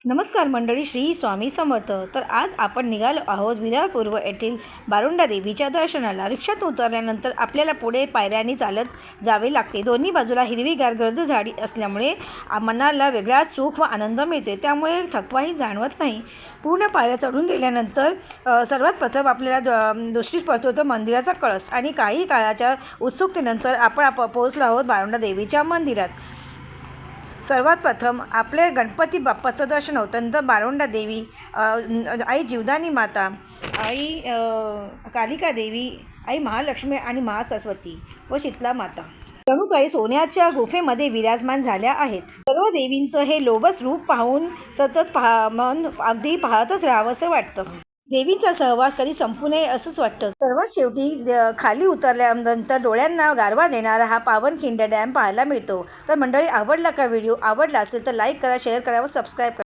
नमस्कार मंडळी, श्री स्वामी समर्थ. तर आज आपण निघालो आहोत विरार पूर्व येथील बारुंडा देवीच्या दर्शनाला. रिक्षात उतरल्यानंतर आपल्याला पुढे पायऱ्यांनी चालत जावे लागते. दोन्ही बाजूला हिरवीगार गर्द झाडी असल्यामुळे मनाला वेगळाच सुख व आनंद मिळते. त्यामुळे थकवाही जाणवत नाही. पूर्ण पायऱ्या चढून गेल्यानंतर सर्वात प्रथम आपल्याला दृष्टीस पडतो तो मंदिराचा कळस. आणि काही काळाच्या उत्सुकतेनंतर आपण पोहोचलो आहोत बारुंडा देवीच्या मंदिरात. सर्वात प्रथम आपले गणपती बाप्पाचं दर्शन होतं. नंतर बारुंडा देवी, आई जीवदानी माता, आई कालिका देवी, आई महालक्ष्मी आणि महासरस्वती व शीतला माता जणू काही सोन्याच्या गुफेमध्ये विराजमान झाल्या आहेत. सर्व देवींचं हे लोभस रूप पाहून सतत मन अगदी पाहतच राहावंसं वाटतं. देवींचा सहवास कधी संपू नये असंच वाटतं. सर्वात शेवटी खाली उतरल्यानंतर डोळ्यांना गारवा देणारा हा पावनखिंड डॅम पाहायला मिळतो. तर मंडळी, आवडला का व्हिडिओ? आवडला असेल तर लाईक करा, शेअर करा व सबस्क्राईब करा.